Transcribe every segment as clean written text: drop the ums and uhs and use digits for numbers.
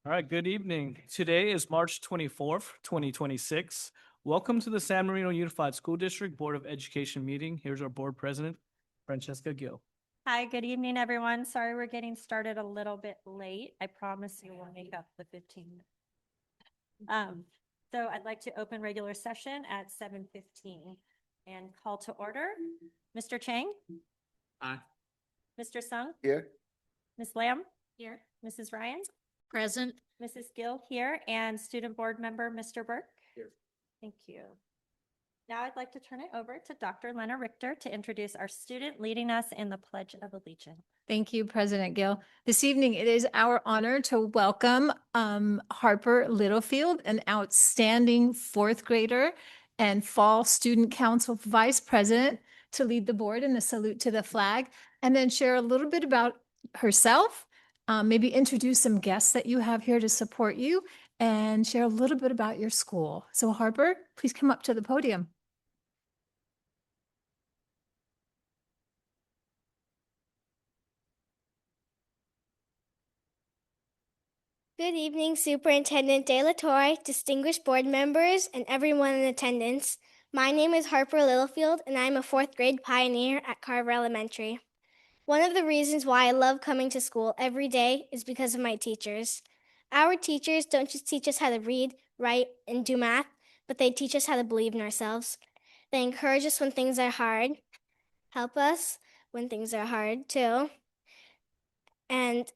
All right, good evening. Today is March 24th, 2026. Welcome to the San Marino Unified School District Board of Education meeting. Here's our board president, Francesca Gill. Hi, good evening, everyone. Sorry we're getting started a little bit late. I promise you we'll make up the 15 minutes. So I'd like to open regular session at 7:15 and call to order. Mr. Chang? Aye. Mr. Sung? Here. Ms. Lamb? Here. Mrs. Ryan? Present. Mrs. Gill here, and student board member, Mr. Burke? Here. Thank you. Now I'd like to turn it over to Dr. Lena Richter to introduce our student leading us in the Pledge of Allegiance. Thank you, President Gill. This evening, it is our honor to welcome Harper Littlefield, an outstanding fourth grader and Fall Student Council Vice President, to lead the board in a salute to the flag, and then share a little bit about herself, maybe introduce some guests that you have here to support you, and share a little bit about your school. So Harper, please come up to the podium. Good evening, Superintendent De La Torre, distinguished board members, and everyone in attendance. My name is Harper Littlefield, and I'm a fourth grade pioneer at Carver Elementary. One of the reasons why I love coming to school every day is because of my teachers. Our teachers don't just teach us how to read, write, and do math, but they teach us how to believe in ourselves. They encourage us when things are hard, help us when things are hard too, and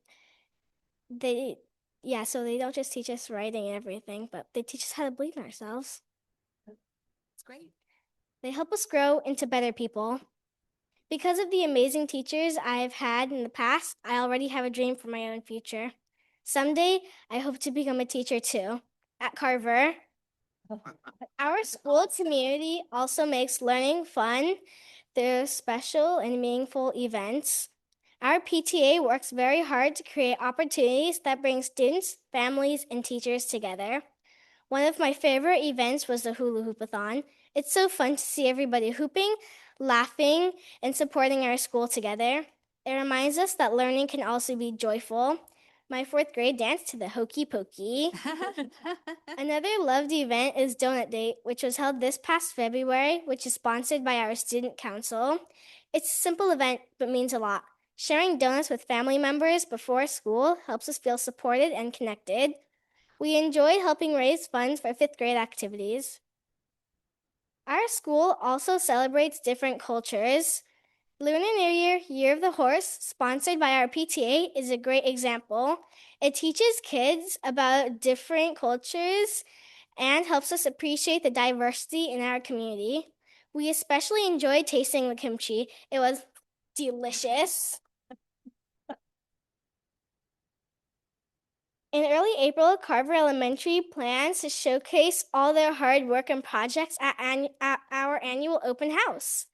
so they don't just teach us writing and everything, but they teach us how to believe in ourselves. That's great. They help us grow into better people. Because of the amazing teachers I've had in the past, I already have a dream for my own future. Someday, I hope to become a teacher too. At Carver, our school community also makes learning fun through special and meaningful events. Our PTA works very hard to create opportunities that bring students, families, and teachers together. One of my favorite events was the Hula Hoopathon. It's so fun to see everybody hooping, laughing, and supporting our school together. It reminds us that learning can also be joyful. My fourth grade danced to the Hokey Pokey. Another loved event is Donut Date, which was held this past February, which is sponsored by our student council. It's a simple event, but means a lot. Sharing donuts with family members before school helps us feel supported and connected. We enjoyed helping raise funds for fifth grade activities. Our school also celebrates different cultures. Lunar New Year, Year of the Horse, sponsored by our PTA, is a great example. It teaches kids about different cultures and helps us appreciate the diversity in our community. We especially enjoyed tasting the kimchi. It was delicious. In early April, Carver Elementary plans to showcase all their hard work and projects at our annual open house.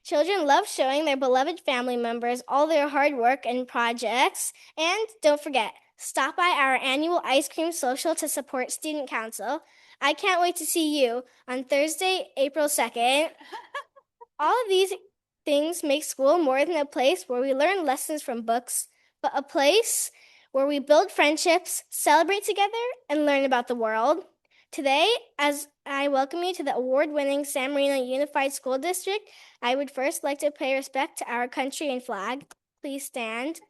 Children love showing their beloved family members all their hard work and projects. And don't forget, stop by our annual ice cream social to support Student Council. I can't wait to see you on Thursday, April 2nd. All of these things make school more than a place where we learn lessons from books, but a place where we build friendships, celebrate together, and learn about the world. Today, as I welcome you to the award-winning San Marino Unified School District, I would first like to pay respect to our country and flag. Please stand.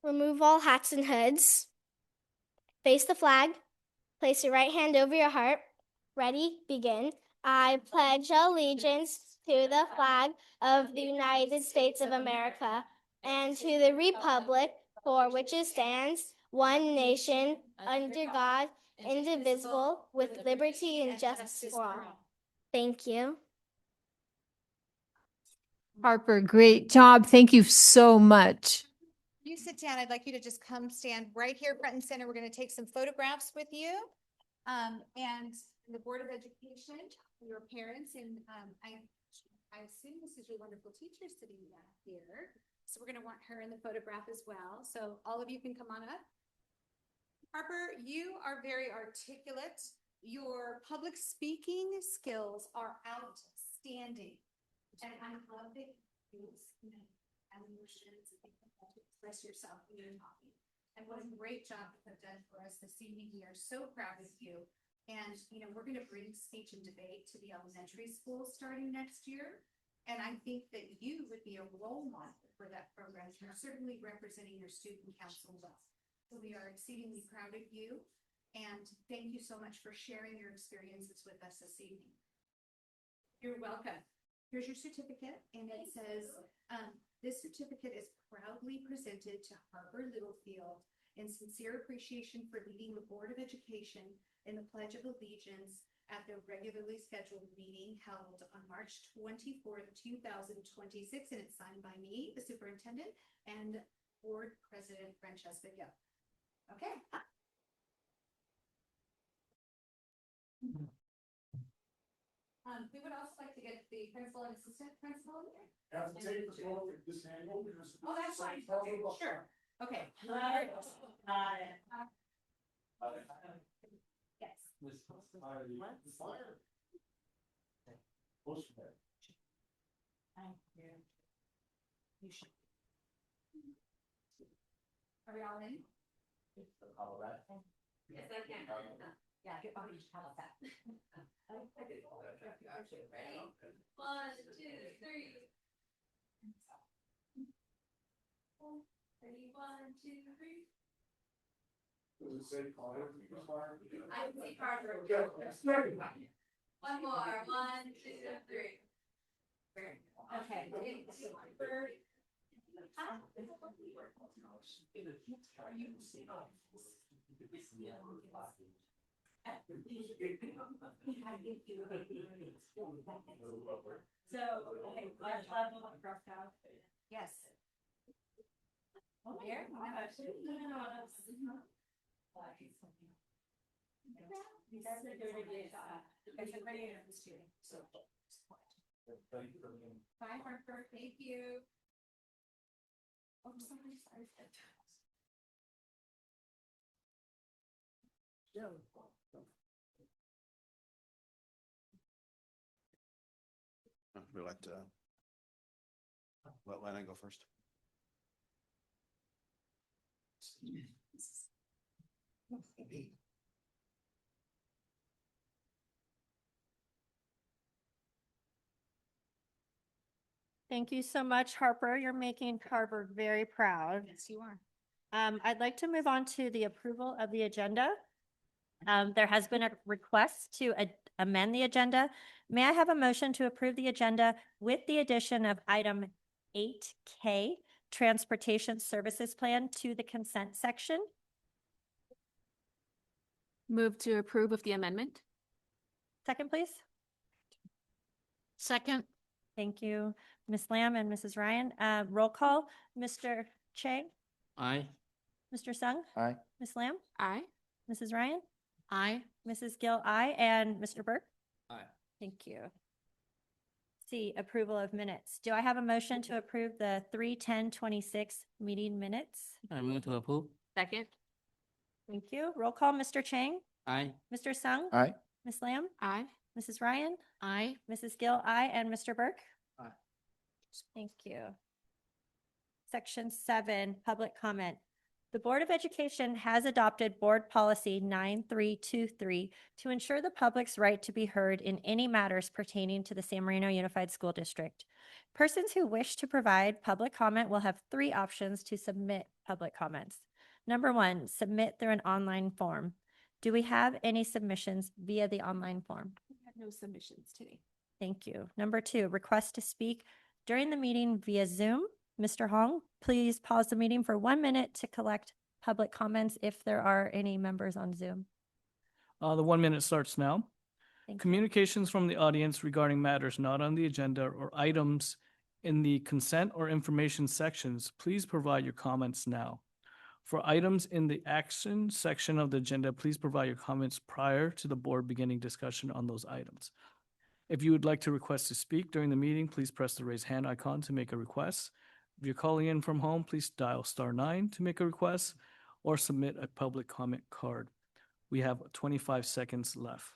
Remove all hats and hoods. Face the flag. Place your right hand over your heart. Ready? Begin. I pledge allegiance to the flag of the United States of America and to the republic for which it stands, one nation, under God, indivisible, with liberty and justice for all. Thank you. Harper, great job. Thank you so much. You sit down. I'd like you to just come stand right here front and center. We're going to take some photographs with you. And the Board of Education, your parents, and I assume this is your wonderful teacher sitting back here. So we're going to want her in the photograph as well. So all of you can come on up. Harper, you are very articulate. Your public speaking skills are outstanding. And I love that you and your emotions and to express yourself when you're talking. And what a great job you have done for us this evening. We are so proud of you. And, we're going to bring speech and debate to the elementary school starting next year. And I think that you would be a role model for that program. You're certainly representing your student council well. So we are exceedingly proud of you. And thank you so much for sharing your experiences with us this evening. You're welcome. Here's your certificate, and it says, this certificate is proudly presented to Harper Littlefield in sincere appreciation for leading the Board of Education in the Pledge of Allegiance at the regularly scheduled meeting held on March 24th, 2026, and it's signed by me, the superintendent, and Board President Francesca Gill. Okay. We would also like to get the principal and assistant principal here. Have to take the floor with this angle because. Oh, that's fine. Okay, sure. Okay. Yes. You should. Are we all in? Yes, I can. Yeah, get on each. How about that? Ready? 1, 2, 3. Ready? 1, 2, 3. Does it say Carter? I can see Carter. One more. 1, 2, 3. Okay. Yes. Here? Bye, Harper. Thank you. Oh, sorry. We let Lana go first. Thank you so much, Harper. You're making Harvard very proud. Yes, you are. I'd like to move on to the approval of the agenda. There has been a request to amend the agenda. May I have a motion to approve the agenda with the addition of item 8K, Transportation Services Plan, to the consent section? Move to approve of the amendment. Second, please. Second. Thank you, Ms. Lamb and Mrs. Ryan. Roll call, Mr. Chang, Aye. Mr. Sung, Aye. Ms. Lamb, Aye. Mrs. Ryan, Aye. Mrs. Gill, aye, and Mr. Burke? Aye. Thank you. C, approval of minutes. Do I have a motion to approve the 3/10/26 meeting minutes? I move to approve. Second. Thank you. Roll call, Mr. Chang, Aye. Mr. Sung, Aye. Ms. Lamb, Aye. Mrs. Ryan, Aye. Mrs. Gill, aye, and Mr. Burke? Aye. Thank you. Section 7, public comment. The Board of Education has adopted Board Policy 9323 to ensure the public's right to be heard in any matters pertaining to the San Marino Unified School District. Persons who wish to provide public comment will have 3 options to submit public comments. Number 1, submit through an online form. Do we have any submissions via the online form? We have no submissions today. Thank you. Number 2, request to speak during the meeting via Zoom. Mr. Hong, please pause the meeting for 1 minute to collect public comments if there are any members on Zoom. The 1 minute starts now. Thank you. Communications from the audience regarding matters not on the agenda or items in the consent or information sections, please provide your comments now. For items in the action section of the agenda, please provide your comments prior to the board beginning discussion on those items. If you would like to request to speak during the meeting, please press the raise hand icon to make a request. If you're calling in from home, please dial *9 to make a request or submit a public comment card. We have 25 seconds left.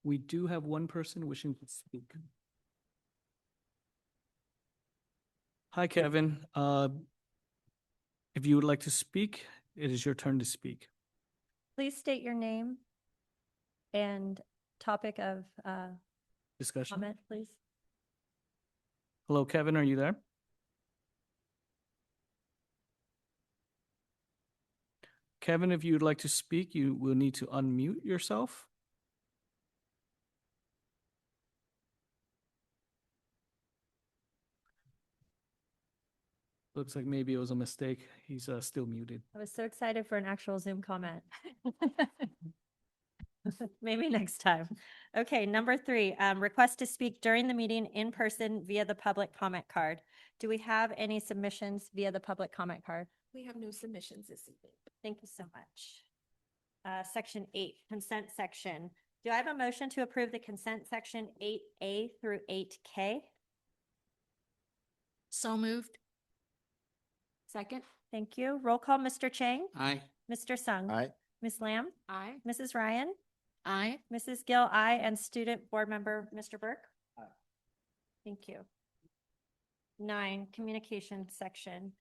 We do have one person wishing to speak. Hi, Kevin. If you would like to speak, it is your turn to speak. Please state your name and topic of Discussion. comment, please. Hello, Kevin, are you there? Kevin, if you would like to speak, you will need to unmute yourself. Looks like maybe it was a mistake. He's still muted. I was so excited for an actual Zoom comment. Maybe next time. Okay, number 3, request to speak during the meeting in person via the public comment card. Do we have any submissions via the public comment card? We have no submissions this evening. Thank you so much. Section 8, consent section. Do I have a motion to approve the consent section 8A through 8K? So moved. Second. Thank you. Roll call, Mr. Chang, Aye. Mr. Sung, Aye. Ms. Lamb, Aye. Mrs. Ryan, Aye. Mrs. Gill, aye, and student board member, Mr. Burke? Aye. Thank you. 9, communication section.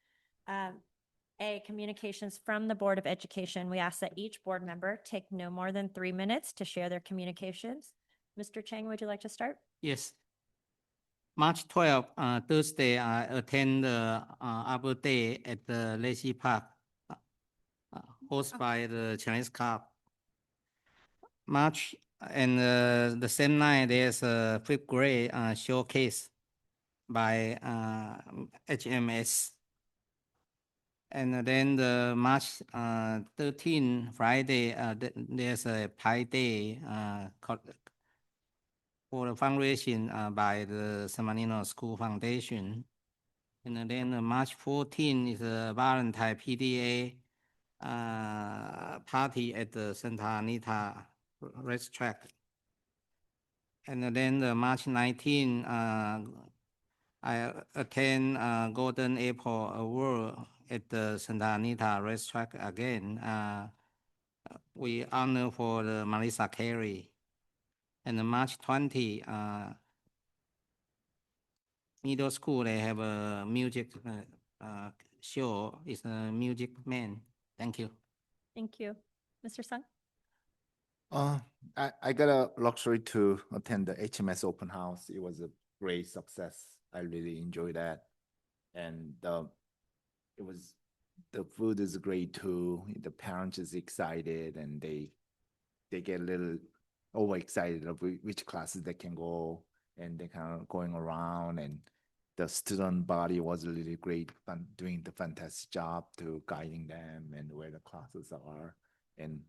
A, communications from the Board of Education. We ask that each board member take no more than 3 minutes to share their communications. Mr. Chang, would you like to start? Yes. March 12, Thursday, I attend the Arbor Day at the Lazy Park, hosted by the Chinese Club. March, and the same night, there's a 5th grade showcase by HMS. And then the March 13, Friday, there's a Pie Day for the fundraising by the San Marino School Foundation. And then March 14 is a Valentine PDA party at the Santa Anita racetrack. And then the March 19, I attend Golden Apple Award at the Santa Anita racetrack again. We honor for the Marissa Carey. And the March 20, middle school, they have a music show. It's a Music Man. Thank you. Thank you. Mr. Sung? I got a luxury to attend the HMS open house. It was a great success. I really enjoyed that. And the food is great too. The parents is excited and they get a little overexcited of which classes they can go, and they kind of going around, and the student body was really great, doing the fantastic job to guiding them and where the classes are. And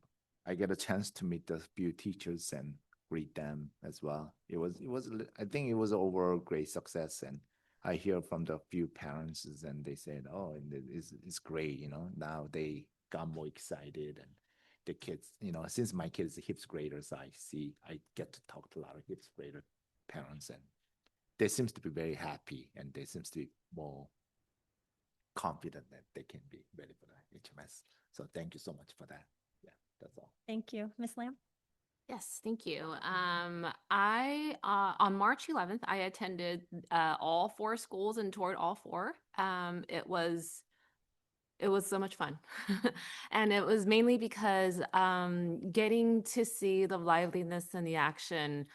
I get a chance to meet the few teachers and greet them as well. I think it was overall great success. And I hear from the few parents and they said, oh, it's great, now they got more excited. And the kids, since my kids are fifth graders, I get to talk to a lot of fifth grader parents, and they seems to be very happy, and they seems to be more confident that they can be ready for the HMS. So thank you so much for that. Yeah, that's all. Thank you. Ms. Lamb? Yes, thank you. I on March 11th, I attended all 4 schools and toured all 4. It was so much fun. And it was mainly because getting to see the liveliness and the action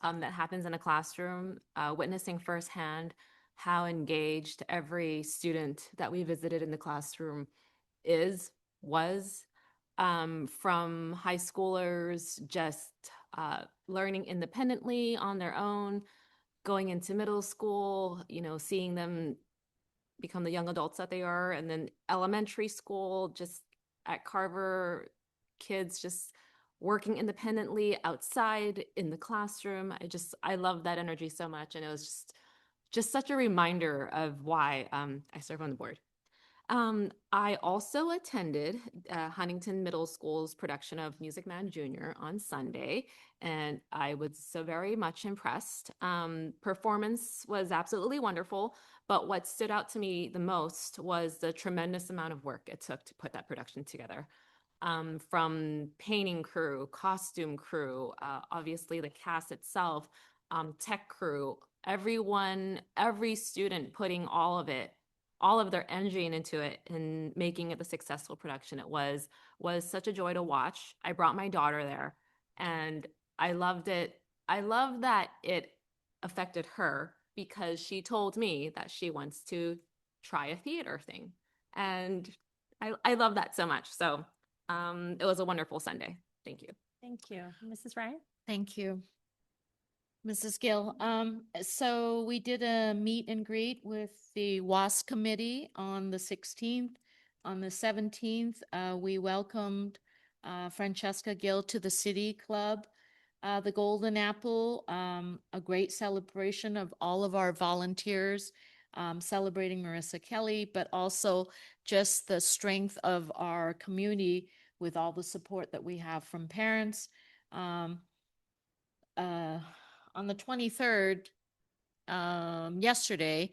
that happens in a classroom, witnessing firsthand how engaged every student that we visited in the classroom was, from high schoolers just learning independently on their own, going into middle school, seeing them become the young adults that they are, and then elementary school, just at Carver, kids just working independently outside in the classroom. I love that energy so much, and it was just such a reminder of why I serve on the board. I also attended Huntington Middle School's production of Music Man Jr. on Sunday, and I was so very much impressed. Performance was absolutely wonderful, but what stood out to me the most was the tremendous amount of work it took to put that production together. from painting crew, costume crew, obviously the cast itself, tech crew, everyone, every student putting all of their energy into it and making it the successful production it was such a joy to watch. I brought my daughter there and I loved it. I love that it affected her because she told me that she wants to try a theater thing. And I love that so much. So it was a wonderful Sunday. Thank you. Thank you. Mrs. Ryan? Thank you, Mrs. Gill. So we did a meet and greet with the WAS committee on the 16th. On the 17th, we welcomed Francesca Gill to the City Club. The Golden Apple, a great celebration of all of our volunteers, celebrating Marissa Kelly, but also just the strength of our community with all the support that we have from parents. On the 23rd, yesterday,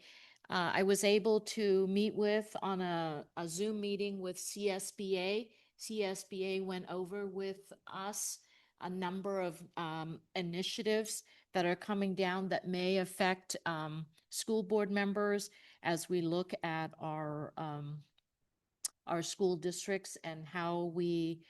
I was able to meet with on a Zoom meeting with CSBA. CSBA went over with us a number of initiatives that are coming down that may affect school board members as we look at our school districts and how we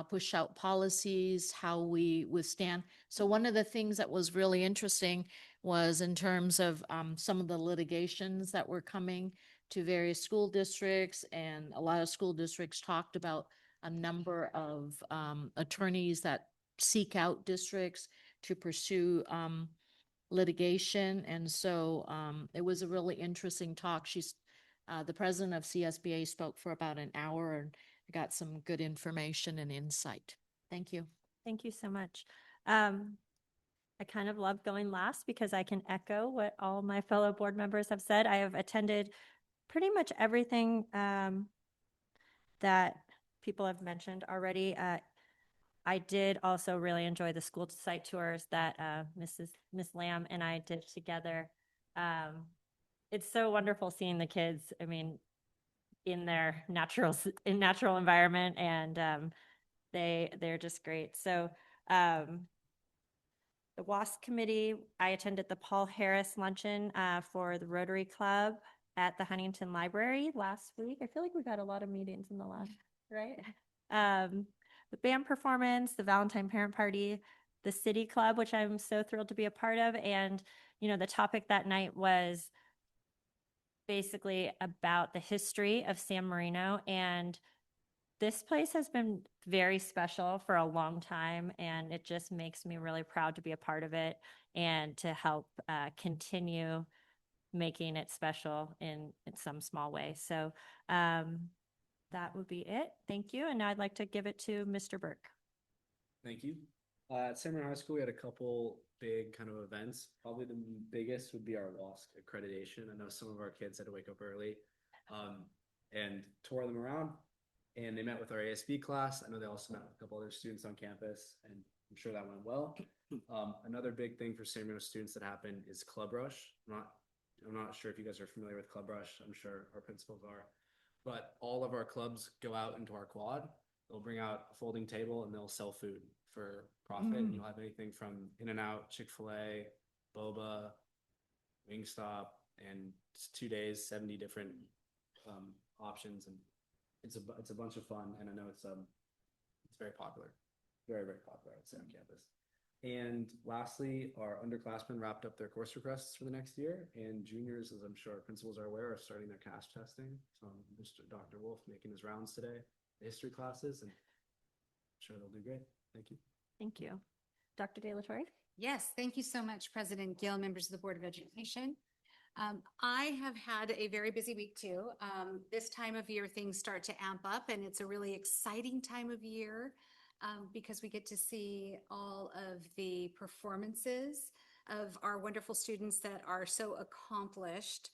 push out policies, how we withstand. So one of the things that was really interesting was in terms of some of the litigations that were coming to various school districts, and a lot of school districts talked about a number of attorneys that seek out districts to pursue litigation. And so it was a really interesting talk. The president of CSBA spoke for about an hour and got some good information and insight. Thank you. Thank you so much. I kind of love going last because I can echo what all my fellow board members have said. I have attended pretty much everything that people have mentioned already. I did also really enjoy the school site tours that Miss Lamb and I did together. It's so wonderful seeing the kids. I mean, in their natural environment, and they're just great. So the WASP committee, I attended the Paul Harris luncheon for the Rotary Club at the Huntington Library last week. I feel like we got a lot of meetings in the last, right? The band performance, the Valentine parent party, the City Club, which I'm so thrilled to be a part of. And, you know, the topic that night was basically about the history of San Marino. And this place has been very special for a long time, and it just makes me really proud to be a part of it and to help continue making it special in some small way. So that would be it. Thank you. And now I'd like to give it to Mr. Burke. Thank you. At San Marino High School, we had a couple big kind of events. Probably the biggest would be our WASC accreditation. I know some of our kids had to wake up early and tour them around. And they met with our ASB class. I know they also met with a couple other students on campus, and I'm sure that went well. Another big thing for San Marino students that happened is Club Rush. I'm not sure if you guys are familiar with Club Rush. I'm sure our principals are. But all of our clubs go out into our quad. They'll bring out a folding table and they'll sell food for profit. And you'll have anything from In-N-Out, Chick-fil-A, Boba, Wingstop, and it's 2 days, 70 different options. And it's a bunch of fun, and I know it's very popular, very, very popular, I'd say, on campus. And lastly, our underclassmen wrapped up their course requests for the next year, and juniors, as I'm sure principals are aware, are starting their CAS testing. So Mr. Dr. Wolf making his rounds today, the history classes, and I'm sure they'll do great. Thank you. Thank you. Dr. De La Torre? Yes, thank you so much, President Gill, members of the Board of Education. I have had a very busy week too. This time of year, things start to amp up, and it's a really exciting time of year because we get to see all of the performances of our wonderful students that are so accomplished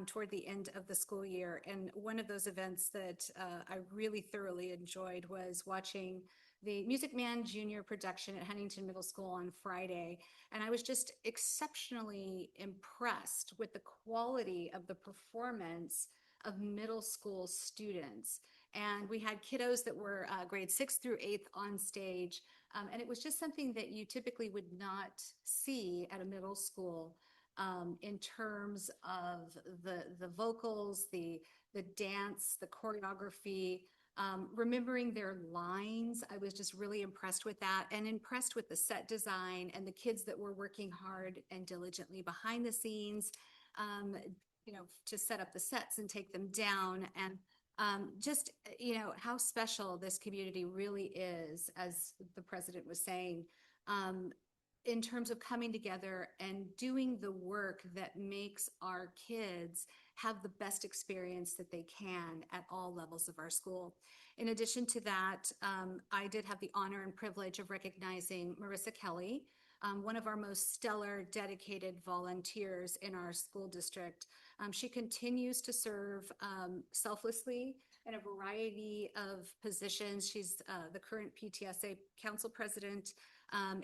toward the end of the school year. And one of those events that I really thoroughly enjoyed was watching the Music Man Junior production at Huntington Middle School on Friday. And I was just exceptionally impressed with the quality of the performance of middle school students. And we had kiddos that were grade 6th through 8th on stage. And it was just something that you typically would not see at a middle school in terms of the vocals, the dance, the choreography, remembering their lines. I was just really impressed with that and impressed with the set design and the kids that were working hard and diligently behind the scenes, to set up the sets and take them down. And just, how special this community really is, as the president was saying, in terms of coming together and doing the work that makes our kids have the best experience that they can at all levels of our school. In addition to that, I did have the honor and privilege of recognizing Marissa Kelly, one of our most stellar, dedicated volunteers in our school district. She continues to serve selflessly in a variety of positions. She's the current PTSA council president,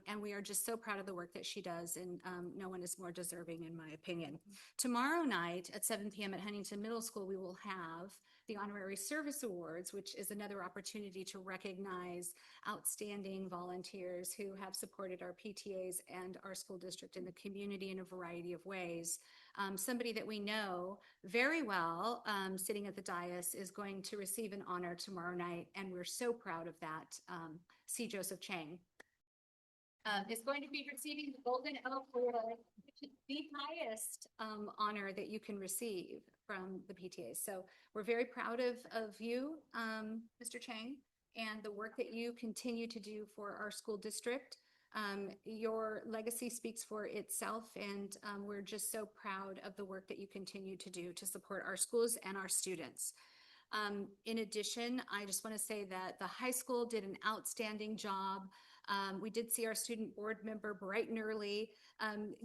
and we are just so proud of the work that she does, and no one is more deserving, in my opinion. Tomorrow night at 7 p.m. at Huntington Middle School, we will have the Honorary Service Awards, which is another opportunity to recognize outstanding volunteers who have supported our PTAs and our school district in the community in a variety of ways. Somebody that we know very well, sitting at the dais, is going to receive an honor tomorrow night, and we're so proud of that. C. Joseph Chang is going to be receiving the Golden Elk Award, which is the highest honor that you can receive from the PTA. So we're very proud of you, Mr. Chang, and the work that you continue to do for our school district. Your legacy speaks for itself, and we're just so proud of the work that you continue to do to support our schools and our students. In addition, I just want to say that the high school did an outstanding job. We did see our student board member bright and early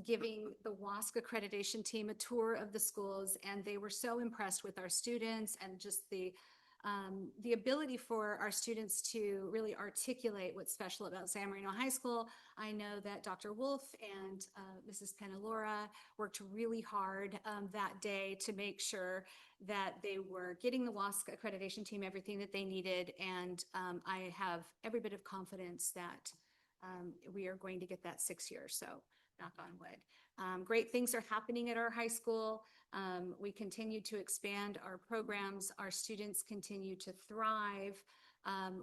giving the WASC accreditation team a tour of the schools, and they were so impressed with our students and just the ability for our students to really articulate what's special about San Marino High School. I know that Dr. Wolf and Mrs. Penalora worked really hard that day to make sure that they were getting the WASC accreditation team everything that they needed. And I have every bit of confidence that we are going to get that 6 years. So knock on wood. Great things are happening at our high school. We continue to expand our programs. Our students continue to thrive.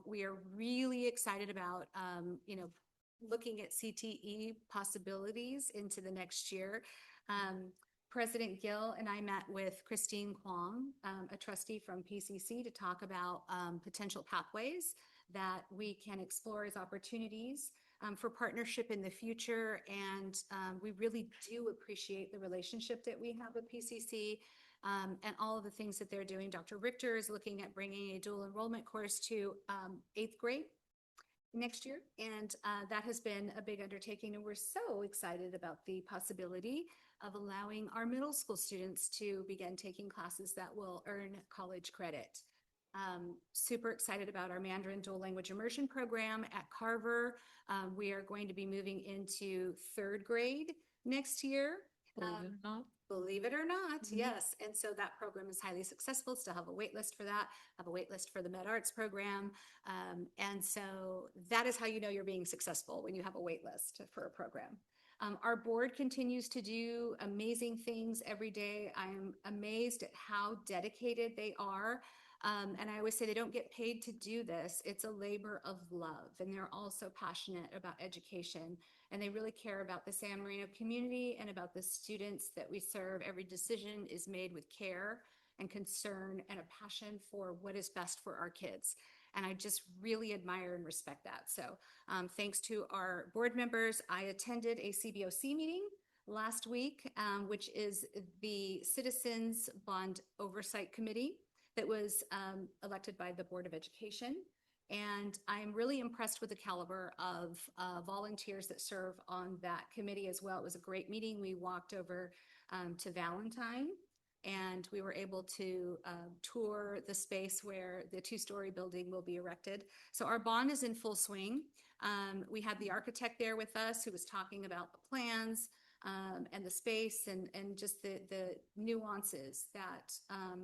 We are really excited about, looking at CTE possibilities into the next year. President Gill and I met with Christine Kwong, a trustee from PCC, to talk about potential pathways that we can explore as opportunities for partnership in the future. And we really do appreciate the relationship that we have with PCC and all of the things that they're doing. Dr. Richter is looking at bringing a dual enrollment course to 8th grade next year. And that has been a big undertaking. And we're so excited about the possibility of allowing our middle school students to begin taking classes that will earn college credit. Super excited about our Mandarin dual language immersion program at Carver. We are going to be moving into 3rd grade next year. Believe it or not, yes. And so that program is highly successful. Still have a wait list for that. Have a wait list for the Med Arts program. And so that is how you know you're being successful, when you have a wait list for a program. Our board continues to do amazing things every day. I'm amazed at how dedicated they are. And I always say they don't get paid to do this. It's a labor of love. And they're also passionate about education. And they really care about the San Marino community and about the students that we serve. Every decision is made with care and concern and a passion for what is best for our kids. And I just really admire and respect that. So thanks to our board members. I attended a CBOC meeting last week, which is the Citizens Bond Oversight Committee that was elected by the Board of Education. And I'm really impressed with the caliber of volunteers that serve on that committee as well. It was a great meeting. We walked over to Valentine, and we were able to tour the space where the 2-story building will be erected. So our bond is in full swing. We had the architect there with us who was talking about the plans and the space and just the nuances that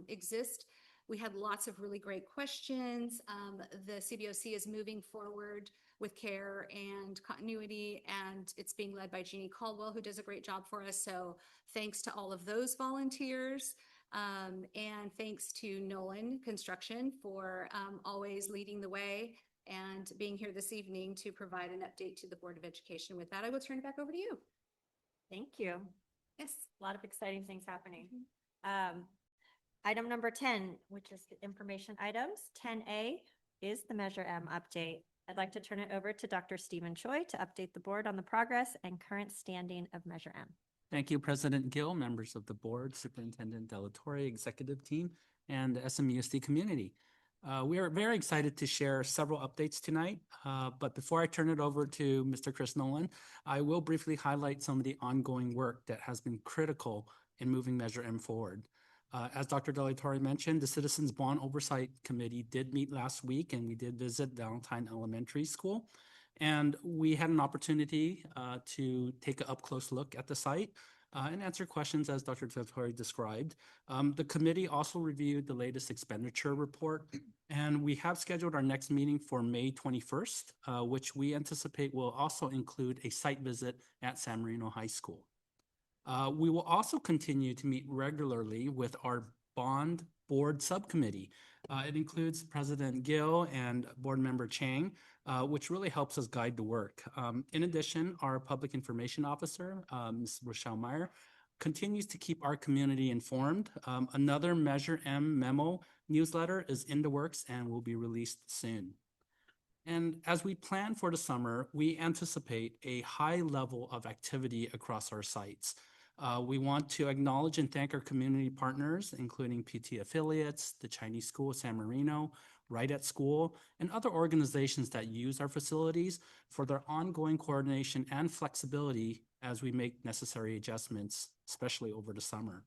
exist. We had lots of really great questions. The CBOC is moving forward with care and continuity, and it's being led by Jeannie Caldwell, who does a great job for us. So thanks to all of those volunteers. And thanks to Nolan Construction for always leading the way and being here this evening to provide an update to the Board of Education. With that, I will turn it back over to you. Thank you. Yes. A lot of exciting things happening. Item number 10, which is the information items. 10A is the Measure M update. I'd like to turn it over to Dr. Stephen Choi to update the board on the progress and current standing of Measure M. Thank you, President Gill, members of the board, Superintendent Delatorre, executive team, and the SMUSD community. We are very excited to share several updates tonight, but before I turn it over to Mr. Chris Nolan, I will briefly highlight some of the ongoing work that has been critical in moving Measure M forward. As Dr. Delatorre mentioned, the Citizens Bond Oversight Committee did meet last week, and we did visit Valentine Elementary School. And we had an opportunity to take an up-close look at the site and answer questions as Dr. Delatorre described. The committee also reviewed the latest expenditure report, and we have scheduled our next meeting for May 21st, which we anticipate will also include a site visit at San Marino High School. We will also continue to meet regularly with our bond board subcommittee. It includes President Gill and board member Chang, which really helps us guide the work. In addition, our public information officer, Ms. Rochelle Meyer, continues to keep our community informed. Another Measure M memo newsletter is in the works and will be released soon. And as we plan for the summer, we anticipate a high level of activity across our sites. We want to acknowledge and thank our community partners, including PT affiliates, the Chinese School of San Marino, Right at School, and other organizations that use our facilities for their ongoing coordination and flexibility as we make necessary adjustments, especially over the summer.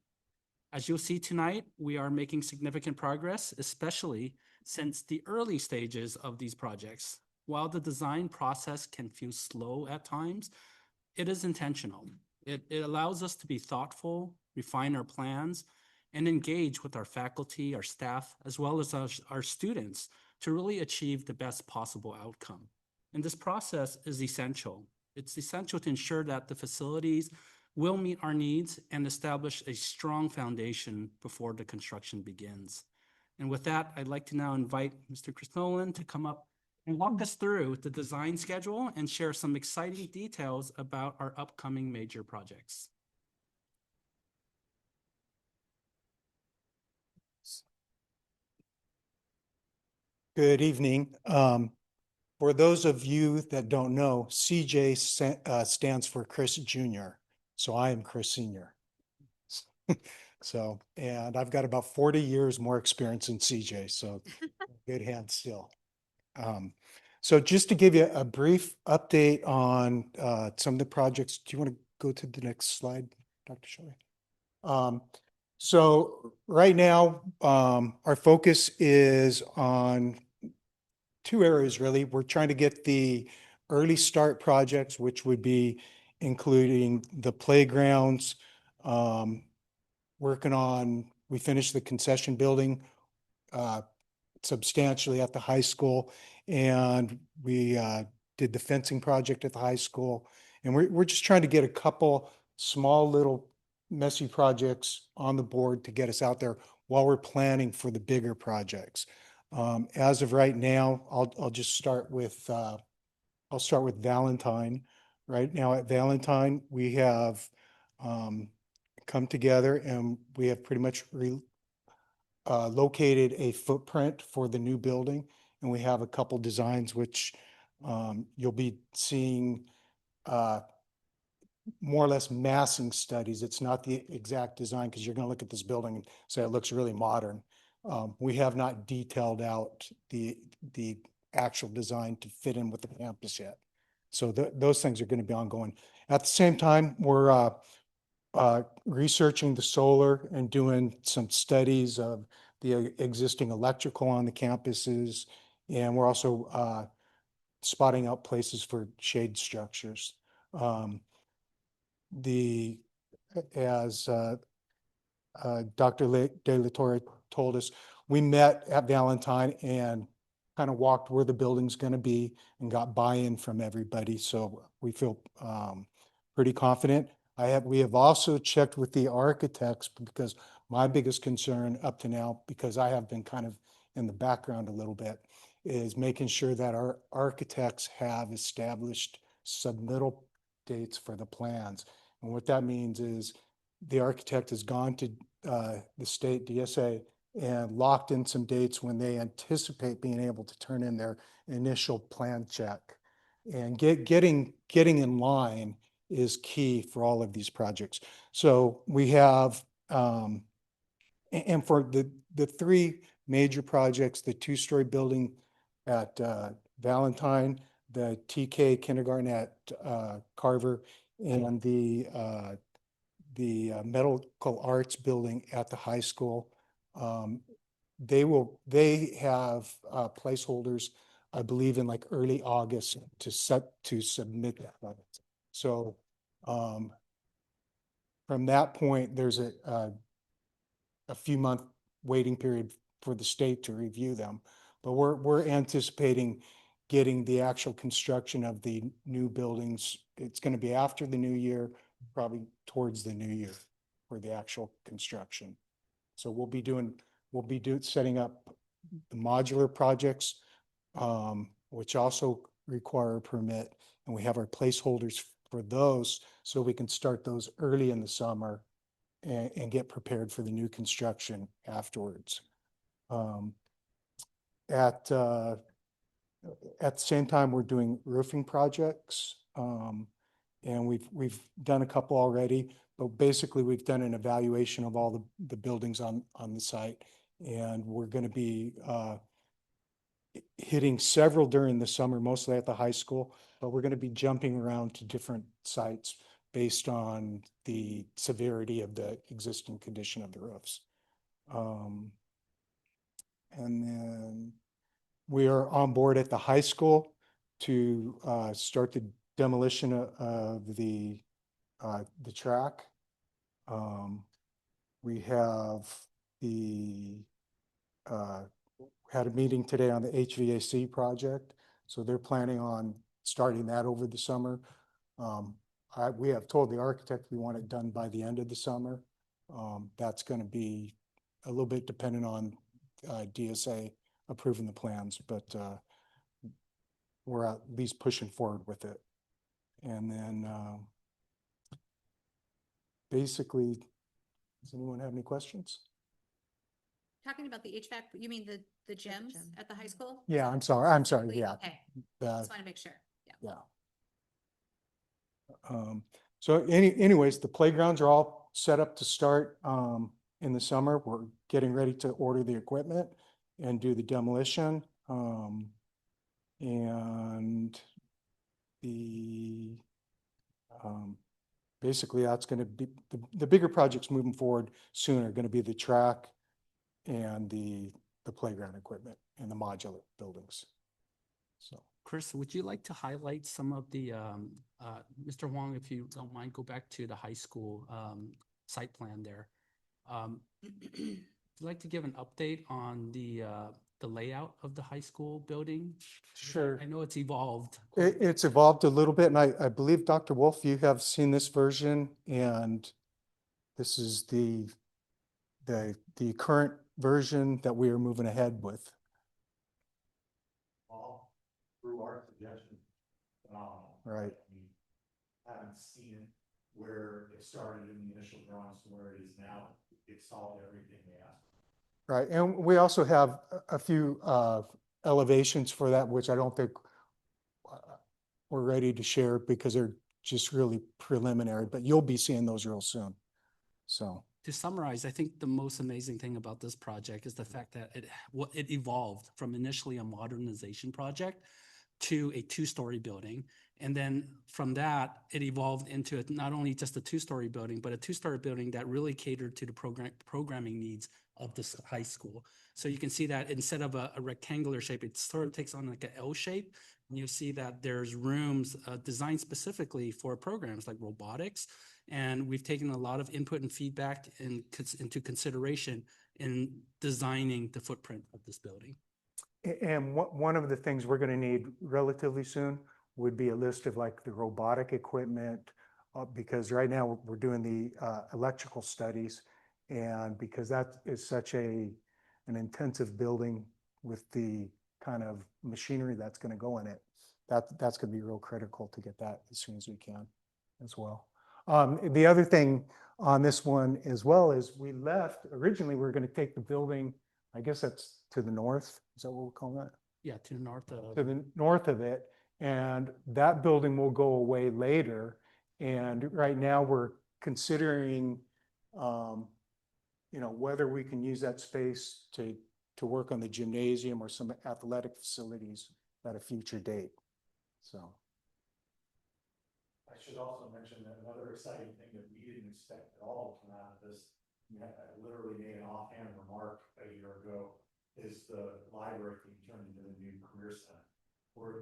As you'll see tonight, we are making significant progress, especially since the early stages of these projects. While the design process can feel slow at times, it is intentional. It allows us to be thoughtful, refine our plans, and engage with our faculty, our staff, as well as our students to really achieve the best possible outcome. And this process is essential. It's essential to ensure that the facilities will meet our needs and establish a strong foundation before the construction begins. And with that, I'd like to now invite Mr. Chris Nolan to come up and walk us through the design schedule and share some exciting details about our upcoming major projects. Good evening. For those of you that don't know, CJ stands for Chris Jr. So I am Chris Sr. So, and I've got about 40 years more experience than CJ, so good hands still. So just to give you a brief update on some of the projects, do you want to go to the next slide, Dr. Shelley? So right now, our focus is on two areas, really. We're trying to get the early start projects, which would be including the playgrounds, working on, we finished the concession building substantially at the high school, and we did the fencing project at the high school. And we're just trying to get a couple small little messy projects on the board to get us out there while we're planning for the bigger projects. As of right now, I'll just start with I'll start with Valentine. Right now at Valentine, we have come together and we have pretty much located a footprint for the new building, and we have a couple designs which you'll be seeing more or less massing studies. It's not the exact design because you're going to look at this building and say it looks really modern. We have not detailed out the actual design to fit in with the campus yet. So those things are going to be ongoing. At the same time, we're researching the solar and doing some studies of the existing electrical on the campuses. And we're also spotting out places for shade structures. As Dr. De La Torre told us, we met at Valentine and kind of walked where the building's going to be and got buy-in from everybody. So we feel pretty confident. We have also checked with the architects because my biggest concern up to now, because I have been kind of in the background a little bit, is making sure that our architects have established submittal dates for the plans. And what that means is the architect has gone to the state DSA and locked in some dates when they anticipate being able to turn in their initial plan check. And getting in line is key for all of these projects. So we have, and for the three major projects, the two-story building at Valentine, the TK kindergarten at Carver, and the medical arts building at the high school. They have placeholders, I believe, in like early August to submit that. So from that point, there's a few month waiting period for the state to review them. But we're anticipating getting the actual construction of the new buildings. It's going to be after the new year, probably towards the new year for the actual construction. So we'll be setting up the modular projects, which also require a permit. And we have our placeholders for those so we can start those early in the summer and get prepared for the new construction afterwards. At the same time, we're doing roofing projects, and we've done a couple already. But basically, we've done an evaluation of all the buildings on the site, and we're going to be hitting several during the summer, mostly at the high school. But we're going to be jumping around to different sites based on the severity of the existing condition of the roofs. And then we are on board at the high school to start the demolition of the track. We have had a meeting today on the HVAC project. So they're planning on starting that over the summer. We have told the architect we want it done by the end of the summer. That's going to be a little bit dependent on DSA approving the plans, but we're at least pushing forward with it. And then basically, does anyone have any questions? Talking about the HVAC, you mean the gyms at the high school? Yeah, I'm sorry. Yeah. Okay, Uh, just want to make sure. Yeah. So anyways, the playgrounds are all set up to start in the summer. We're getting ready to order the equipment and do the demolition. And basically that's going to be the bigger projects moving forward soon are going to be the track and the playground equipment and the modular buildings. So. Chris, would you like to highlight some of the, Mr. Wong, if you don't mind, go back to the high school site plan there. Would you like to give an update on the layout of the high school building? Sure. I know it's evolved. It's evolved a little bit, and I believe, Dr. Wolf, you have seen this version, and this is the current version that we are moving ahead with. All through our suggestion. Right. We haven't seen where it started in the initial drawings to where it is now. It solved everything they asked. Right, and we also have a few elevations for that, which I don't think we're ready to share because they're just really preliminary, but you'll be seeing those real soon. So. To summarize, I think the most amazing thing about this project is the fact that it evolved from initially a modernization project to a two-story building. And then from that, it evolved into not only just a two-story building, but a two-story building that really catered to the programming needs of this high school. So you can see that instead of a rectangular shape, it sort of takes on like an L shape. And you see that there's rooms designed specifically for programs like robotics. And we've taken a lot of input and feedback into consideration in designing the footprint of this building. And one of the things we're gonna need relatively soon would be a list of like the robotic equipment, because right now we're doing the electrical studies. And because that is such an intensive building with the kind of machinery that's gonna go in it, that's gonna be real critical to get that as soon as we can as well. The other thing on this one as well is originally we were gonna take the building, I guess that's to the north, is that what we're calling that? Yeah, to the north of. To the north of it, and that building will go away later. And right now we're considering, whether we can use that space to work on the gymnasium or some athletic facilities at a future date. So. I should also mention that another exciting thing that we didn't expect at all to come out of this, I literally made an offhand remark a year ago, is the library being turned into the new career center.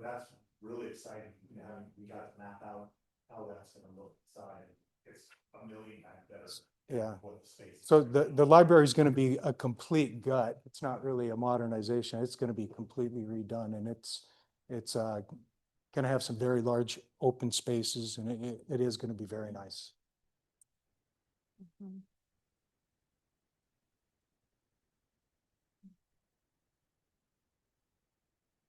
That's really exciting. We got to map out how that's going to look inside. It's a million times better. Yeah. What the space is. So the library is going to be a complete gut. It's not really a modernization. It's going to be completely redone, and it's going to have some very large open spaces, and it is going to be very nice. Mhm.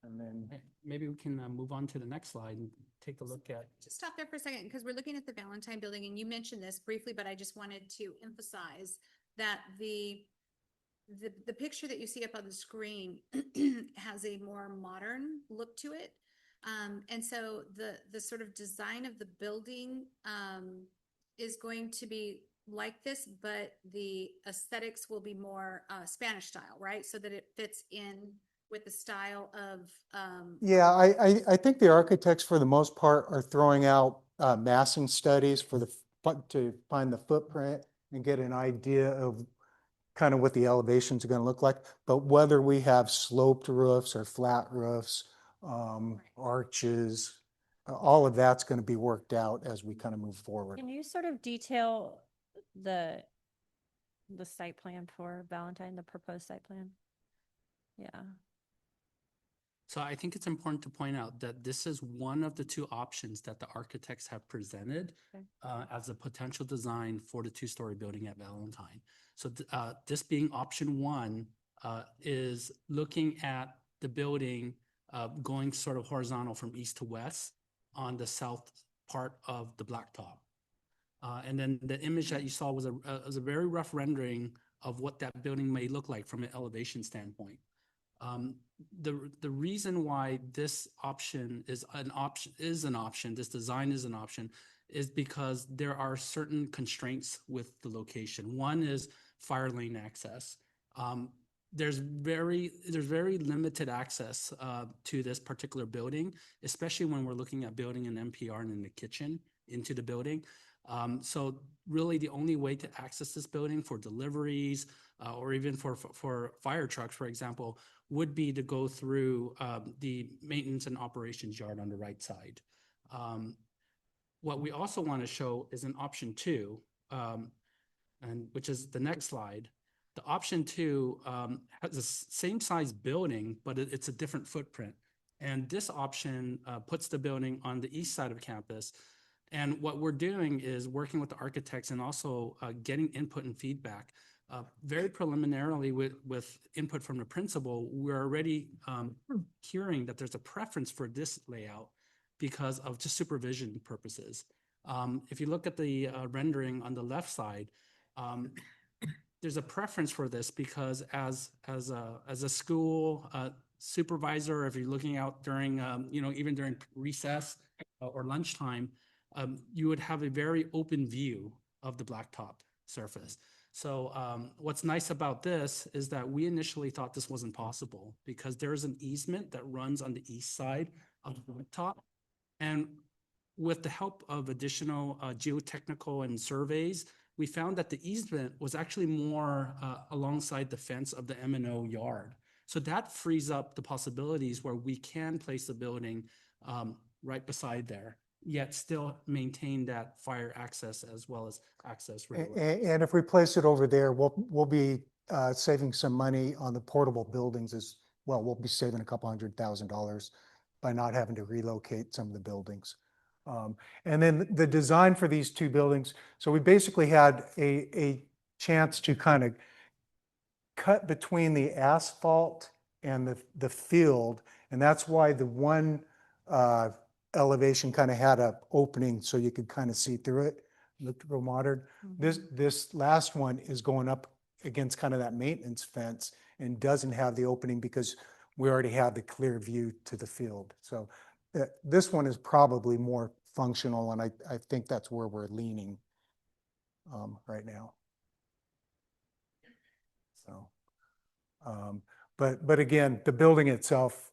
And then Maybe we can move on to the next slide and take a look at. Just stop there for a second, because we're looking at the Valentine building, and you mentioned this briefly, but I just wanted to emphasize that the picture that you see up on the screen has a more modern look to it. And so the sort of design of the building is going to be like this, but the aesthetics will be more Spanish style, right? So that it fits in with the style of yeah, I think the architects for the most part are throwing out massing studies to find the footprint and get an idea of kind of what the elevations are going to look like. But whether we have sloped roofs or flat roofs, arches, all of that's going to be worked out as we kind of move forward. Can you sort of detail the site plan for Valentine, the proposed site plan? Yeah. So I think it's important to point out that this is one of the two options that the architects have presented Okay. As a potential design for the two-story building at Valentine. So this being option one is looking at the building going sort of horizontal from east to west on the south part of the blacktop. And then the image that you saw was a very rough rendering of what that building may look like from an elevation standpoint. The reason why this option is an option, this design is an option, is because there are certain constraints with the location. One is fire lane access. There's very limited access to this particular building, especially when we're looking at building an NPR and in the kitchen into the building. So really the only way to access this building for deliveries or even for fire trucks, for example, would be to go through the maintenance and operations yard on the right side. What we also want to show is an option two, and which is the next slide. The option two has the same size building, but it's a different footprint. And this option puts the building on the east side of campus. And what we're doing is working with the architects and also getting input and feedback. Very preliminarily with input from the principal, we're already hearing that there's a preference for this layout because of just supervision purposes. If you look at the rendering on the left side, there's a preference for this because as a school supervisor, if you're looking out during, even during recess or lunchtime, you would have a very open view of the blacktop surface. So what's nice about this is that we initially thought this wasn't possible because there's an easement that runs on the east side of the blacktop. And with the help of additional geotechnical and surveys, we found that the easement was actually more alongside the fence of the M&O yard. So that frees up the possibilities where we can place the building right beside there. yet still maintain that fire access as well as access. And if we place it over there, we'll be saving some money on the portable buildings as well. We'll be saving a couple $100,000 by not having to relocate some of the buildings. And then the design for these two buildings, so we basically had a chance to kind of cut between the asphalt and the field, and that's why the one elevation kind of had a opening so you could kind of see through it. Looked real modern. This last one is going up against kind of that maintenance fence and doesn't have the opening because we already have the clear view to the field. So this one is probably more functional, and I think that's where we're leaning right now. So, but again, the building itself,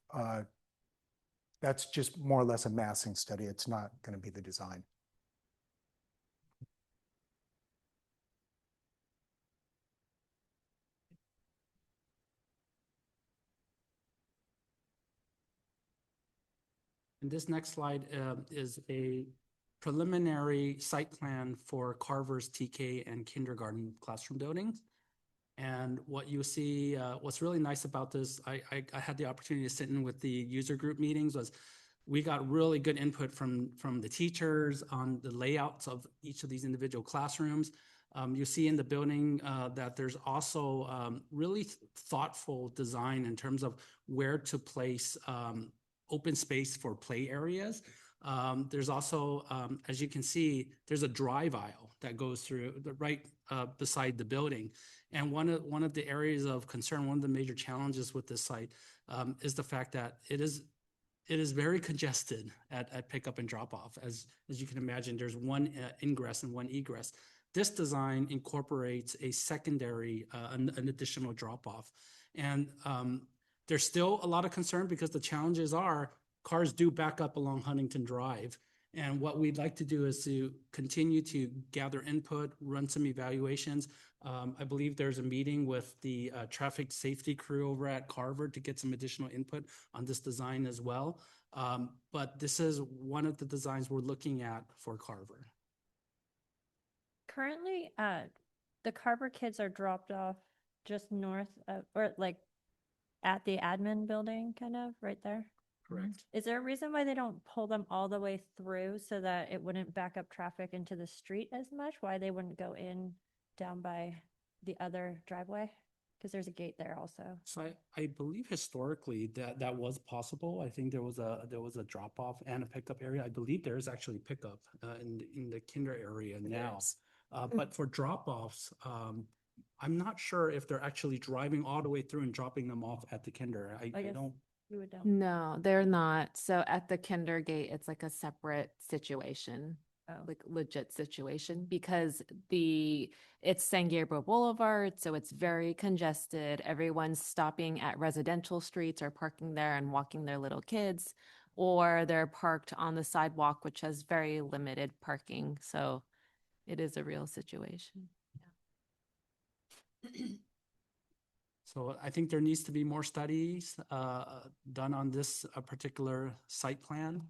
that's just more or less a massing study. It's not going to be the design. And this next slide is a preliminary site plan for Carver's TK and kindergarten classroom buildings. And what you see, what's really nice about this, I had the opportunity to sit in with the user group meetings, was we got really good input from the teachers on the layouts of each of these individual classrooms. You see in the building that there's also really thoughtful design in terms of where to place open space for play areas. There's also, as you can see, there's a drive aisle that goes through right beside the building. And one of the areas of concern, one of the major challenges with this site is the fact that it is very congested at pickup and drop off. As you can imagine, there's one ingress and one egress. This design incorporates a secondary, an additional drop off. And there's still a lot of concern because the challenges are cars do back up along Huntington Drive. And what we'd like to do is to continue to gather input, run some evaluations. I believe there's a meeting with the traffic safety crew over at Carver to get some additional input on this design as well. But this is one of the designs we're looking at for Carver. Currently, the Carver kids are dropped off just north of, or like at the admin building, kind of right there. Correct. Is there a reason why they don't pull them all the way through so that it wouldn't back up traffic into the street as much? Why they wouldn't go in down by the other driveway? Because there's a gate there also. So I believe historically that was possible. I think there was a drop off and a pickup area. I believe there is actually pickup in the kinder area now. But for drop offs, I'm not sure if they're actually driving all the way through and dropping them off at the kinder. I guess don't. you would know. No, they're not. So at the kinder gate, it's like a separate situation, like legit situation, because it's San Gabriel Boulevard, so it's very congested. Everyone's stopping at residential streets or parking there and walking their little kids, or they're parked on the sidewalk, which has very limited parking. So it is a real situation. So I think there needs to be more studies done on this particular site plan,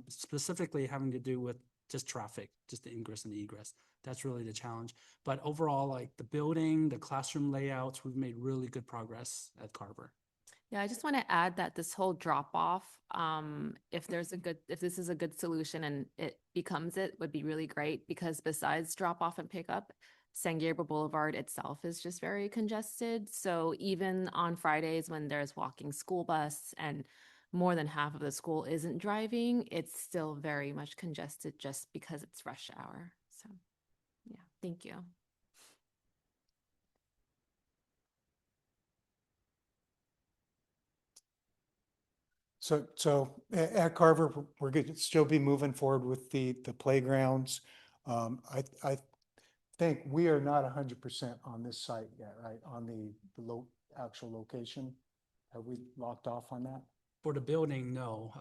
specifically having to do with just traffic, just the ingress and the egress. That's really the challenge. But overall, like the building, the classroom layouts, we've made really good progress at Carver. Yeah, I just want to add that this whole drop off, if this is a good solution and it becomes it, would be really great, because besides drop off and pickup, San Gabriel Boulevard itself is just very congested. So even on Fridays when there's walking school bus and more than half of the school isn't driving, it's still very much congested just because it's rush hour. So yeah, thank you. So at Carver, we're going to still be moving forward with the playgrounds. I think we are not 100% on this site yet, right? On the actual location. Have we locked off on that? For the building, no.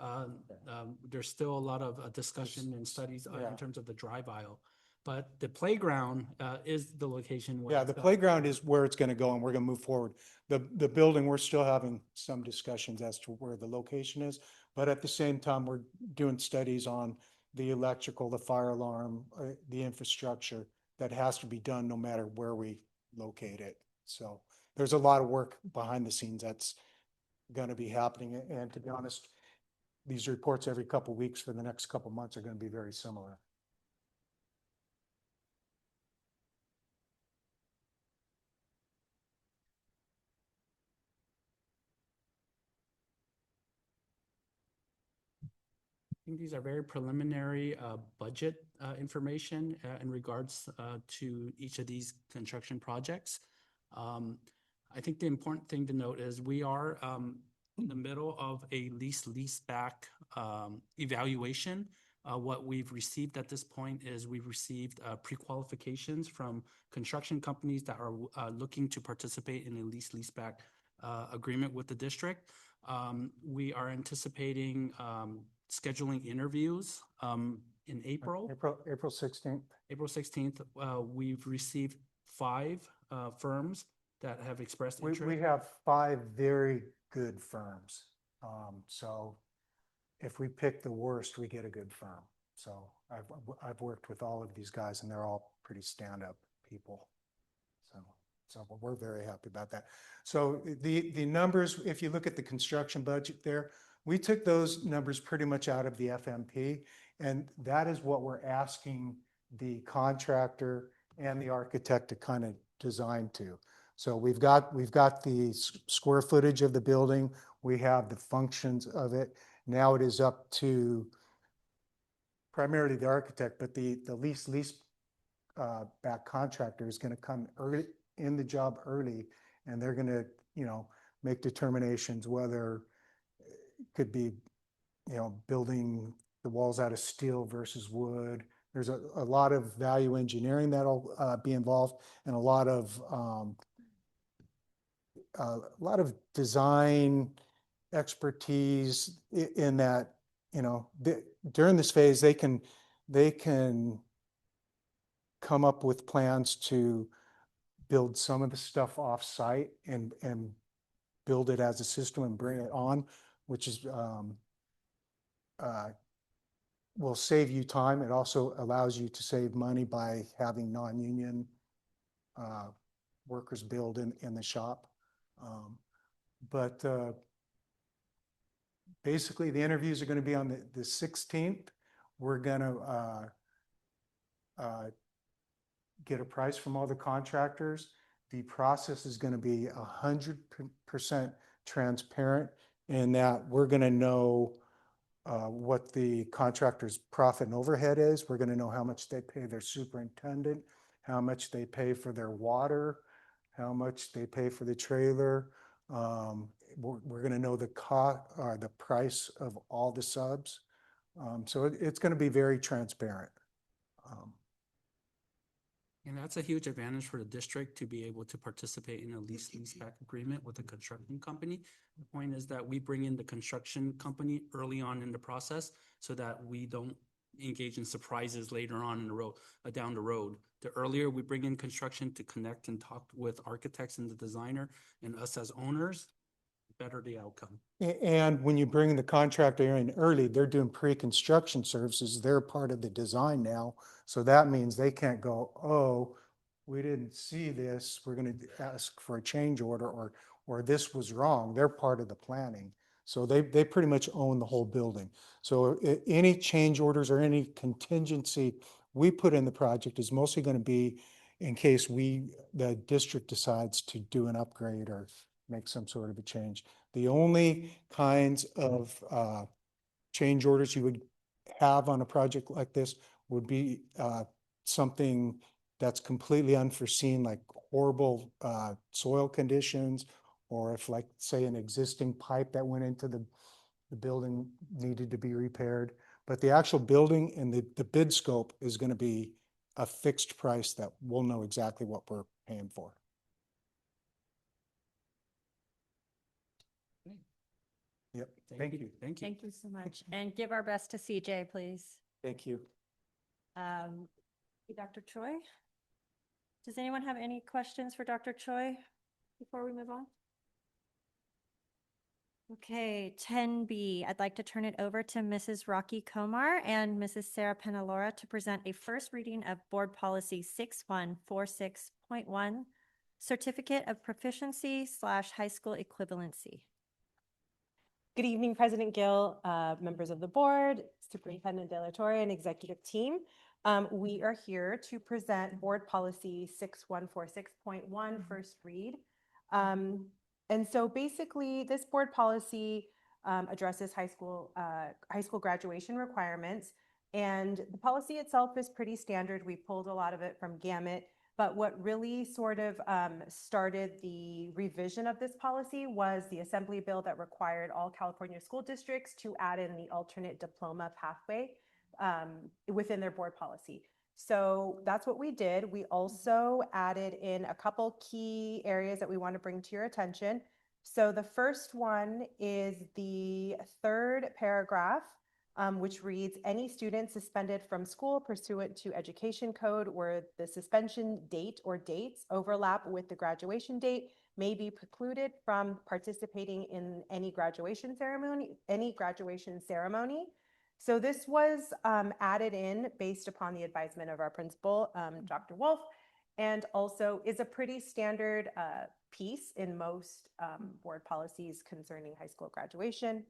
There's still a lot of discussion and studies in terms of the drive aisle. But the playground is the location where. Yeah, the playground is where it's going to go, and we're going to move forward. The building, we're still having some discussions as to where the location is, but at the same time, we're doing studies on the electrical, the fire alarm, the infrastructure that has to be done no matter where we locate it. So there's a lot of work behind the scenes that's going to be happening. And to be honest, these reports every couple of weeks for the next couple of months are going to be very similar. I think these are very preliminary budget information in regards to each of these construction projects. I think the important thing to note is we are in the middle of a lease-back evaluation. What we've received at this point is we've received pre-qualifications from construction companies that are looking to participate in a lease-back agreement with the district. We are anticipating scheduling interviews in April. April 16th. April 16th. We've received 5 firms that have expressed interest. We have 5 very good firms. So if we pick the worst, we get a good firm. So I've worked with all of these guys and they're all pretty stand-up people. So we're very happy about that. So the numbers, if you look at the construction budget there, we took those numbers pretty much out of the FMP, and that is what we're asking the contractor and the architect to kind of design to. So we've got the square footage of the building, we have the functions of it. Now it is up to primarily the architect, but the lease back contractor is going to come early in the job early, and they're going to, make determinations whether it could be, building the walls out of steel versus wood. There's a lot of value engineering that'll be involved, and a lot of design expertise in that, during this phase, they can come up with plans to build some of the stuff off-site and build it as a system and bring it on, which is will save you time. It also allows you to save money by having non-union workers build in the shop. But basically, the interviews are going to be on the 16th. We're going to get a price from all the contractors. The process is going to be 100% transparent in that we're going to know what the contractor's profit and overhead is. We're going to know how much they pay their superintendent, how much they pay for their water, how much they pay for the trailer. We're going to know the cost or the price of all the subs. So it's going to be very transparent. And that's a huge advantage for the district to be able to participate in a lease-back agreement with a construction company. The point is that we bring in the construction company early on in the process so that we don't engage in surprises later on in the road, down the road. The earlier we bring in construction to connect and talk with architects and the designer and us as owners, the better the outcome. And when you bring the contractor in early, they're doing pre-construction services. They're part of the design now. So that means they can't go, oh, we didn't see this. We're going to ask for a change order, or this was wrong. They're part of the planning. So they pretty much own the whole building. So any change orders or any contingency we put in the project is mostly going to be in case the district decides to do an upgrade or make some sort of a change. The only kinds of change orders you would have on a project like this would be something that's completely unforeseen, like horrible soil conditions, or if, like, say, an existing pipe that went into the building needed to be repaired. But the actual building and the bid scope is going to be a fixed price that we'll know exactly what we're paying for. Yep. Thank you. Thank you. Thank you so much. And give our best to CJ, please. Thank you. Dr. Choi? Does anyone have any questions for Dr. Choi before we move on? Okay, 10B, I'd like to turn it over to Mrs. Rocky Komar and Mrs. Sarah Penalora to present a first reading of Board Policy 6146.1, Certificate of Proficiency / High School Equivalency. Good evening, President Gill, members of the board, Superintendent De La Torre, and executive team. We are here to present Board Policy 6146.1 first read. And so basically, this board policy addresses high school graduation requirements. And the policy itself is pretty standard. We pulled a lot of it from Gamut. But what really sort of started the revision of this policy was the assembly bill that required all California school districts to add in the alternate diploma pathway within their board policy. So that's what we did. We also added in a couple key areas that we want to bring to your attention. So the first one is the third paragraph, which reads, any student suspended from school pursuant to education code where the suspension date or dates overlap with the graduation date may be precluded from participating in any graduation ceremony. So this was added in based upon the advisement of our principal, Dr. Wolf, and also is a pretty standard piece in most board policies concerning high school graduation.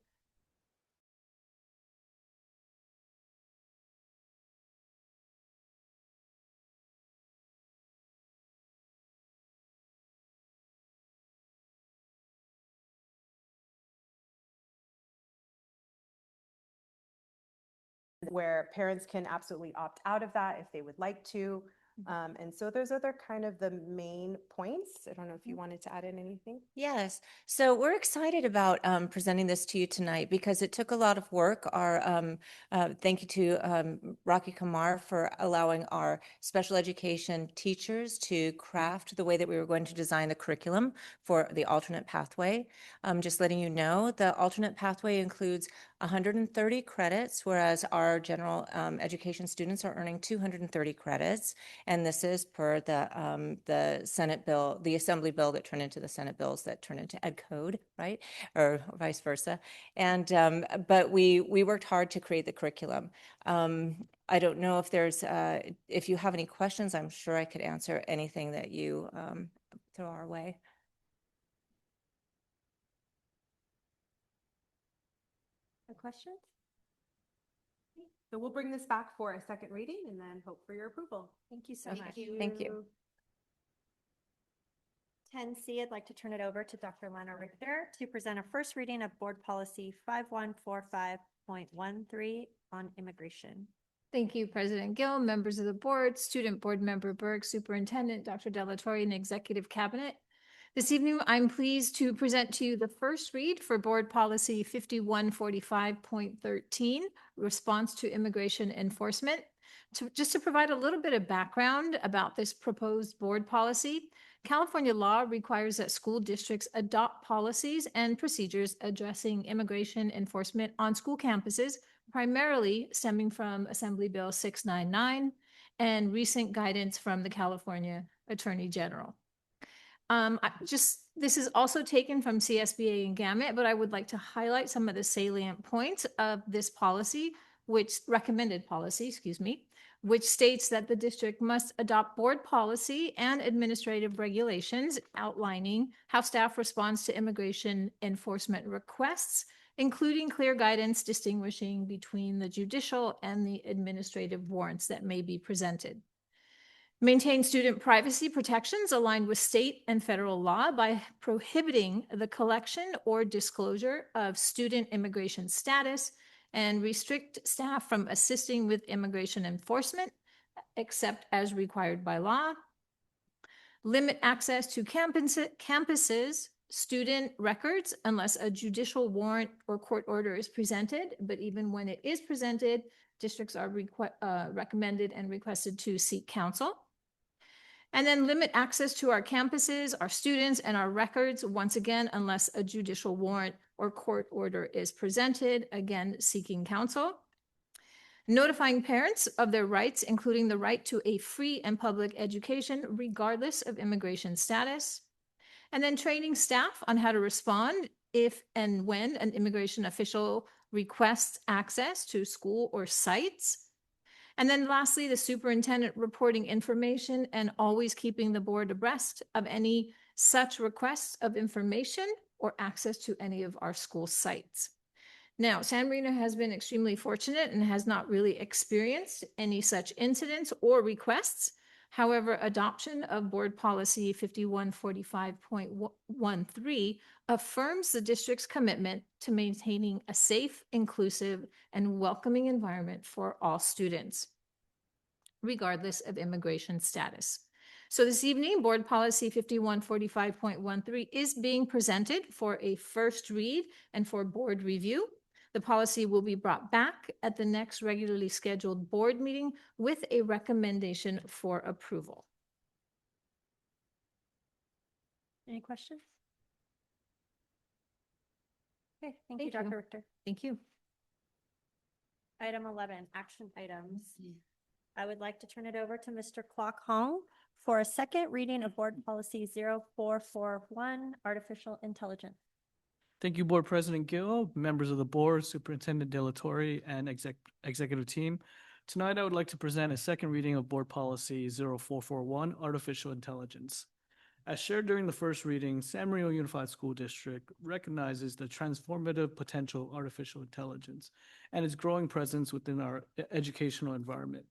Where parents can absolutely opt out of that if they would like to. And so those are kind of the main points. I don't know if you wanted to add in anything. Yes. So we're excited about presenting this to you tonight because it took a lot of work. Thank you to Rocky Kamar for allowing our special education teachers to craft the way that we were going to design the curriculum for the alternate pathway. Just letting you know, the alternate pathway includes 130 credits, whereas our general education students are earning 230 credits. And this is per the Senate bill, the Assembly bill that turned into the Senate bills that turned into Ed Code, right? Or vice versa. And but we worked hard to create the curriculum. I don't know if if you have any questions, I'm sure I could answer anything that you throw our way. Questions? So we'll bring this back for a second reading and then hope for your approval. Thank you so Okay. much. Thank you. 10C, I'd like to turn it over to Dr. Lena Richter to present a first reading of Board Policy 5145.13 on immigration. Thank you, President Gill, members of the board, Student Board Member Berg, Superintendent Dr. De La Torre, and Executive Cabinet. This evening, I'm pleased to present to you the first read for Board Policy 5145.13, Response to Immigration Enforcement. Just to provide a little bit of background about this proposed board policy, California law requires that school districts adopt policies and procedures addressing immigration enforcement on school campuses, primarily stemming from Assembly Bill 699 and recent guidance from the California Attorney General. This is also taken from CSBA and Gamut, but I would like to highlight some of the salient points of this policy, recommended policy, which states that the district must adopt board policy and administrative regulations outlining how staff responds to immigration enforcement requests, including clear guidance distinguishing between the judicial and the administrative warrants that may be presented. Maintain student privacy protections aligned with state and federal law by prohibiting the collection or disclosure of student immigration status and restrict staff from assisting with immigration enforcement, except as required by law. Limit access to campuses, student records, unless a judicial warrant or court order is presented. But even when it is presented, districts are recommended and requested to seek counsel. And then limit access to our campuses, our students, and our records, once again, unless a judicial warrant or court order is presented, again, seeking counsel. Notifying parents of their rights, including the right to a free and public education, regardless of immigration status. And then training staff on how to respond if and when an immigration official requests access to school or sites. And then lastly, the superintendent reporting information and always keeping the board abreast of any such requests of information or access to any of our school sites. Now, San Marino has been extremely fortunate and has not really experienced any such incidents or requests. However, adoption of Board Policy 5145.13 affirms the district's commitment to maintaining a safe, inclusive, and welcoming environment for all students, regardless of immigration status. So this evening, Board Policy 5145.13 is being presented for a first read and for board review. The policy will be brought back at the next regularly scheduled board meeting with a recommendation for approval. Any questions? Okay, thank you, Thank you. Dr. Richter. Thank you. Item 11, action items. I would like to turn it over to Mr. Kwok Hong for a second reading of Board Policy 0441, Artificial Intelligence. Thank you, Board President Gill, members of the board, Superintendent De La Torre, and executive team. Tonight, I would like to present a second reading of Board Policy 0441, Artificial Intelligence. As shared during the first reading, San Marino Unified School District recognizes the transformative potential of artificial intelligence and its growing presence within our educational environment.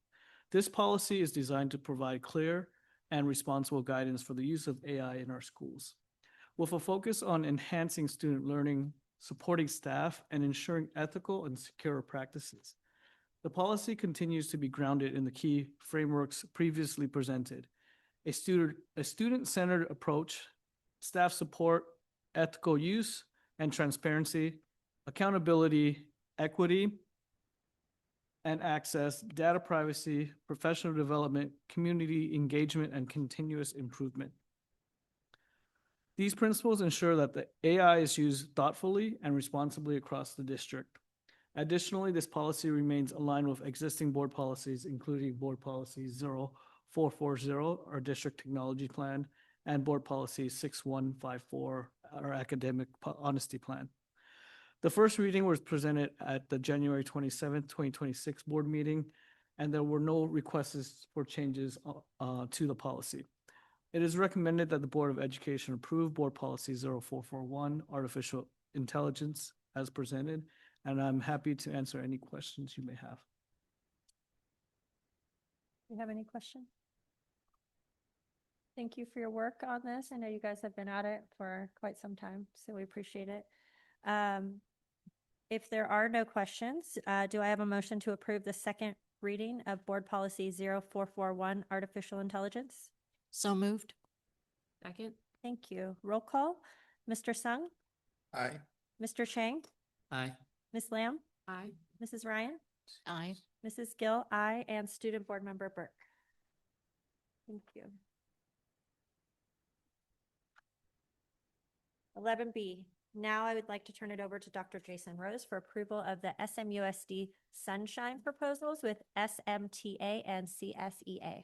This policy is designed to provide clear and responsible guidance for the use of AI in our schools, with a focus on enhancing student learning, supporting staff, and ensuring ethical and secure practices. The policy continues to be grounded in the key frameworks previously presented: a student-centered approach, staff support, ethical use and transparency, accountability, equity and access, data privacy, professional development, community engagement, and continuous improvement. These principles ensure that the AI is used thoughtfully and responsibly across the district. Additionally, this policy remains aligned with existing board policies, including Board Policy 0440, our district technology plan, and Board Policy 6154, our academic honesty plan. The first reading was presented at the January 27th, 2026 board meeting, and there were no requests for changes to the policy. It is recommended that the Board of Education approve Board Policy 0441, Artificial Intelligence, as presented, and I'm happy to answer any questions you may have. Do you have any questions? Thank you for your work on this. I know you guys have been at it for quite some time, so we appreciate it. If there are no questions, do I have a motion to approve the second reading of Board Policy 0441, Artificial Intelligence? So moved. Second? Thank you. Roll call. Mr. Sung? Aye. Mr. Chang? Aye. Ms. Lamb? Aye. Mrs. Ryan? Aye. Mrs. Gill? Aye. And Student Board Member Burke? Thank you. 11B. Now I would like to turn it over to Dr. Jason Rose for approval of the SMUSD Sunshine proposals with SMTA and CSEA.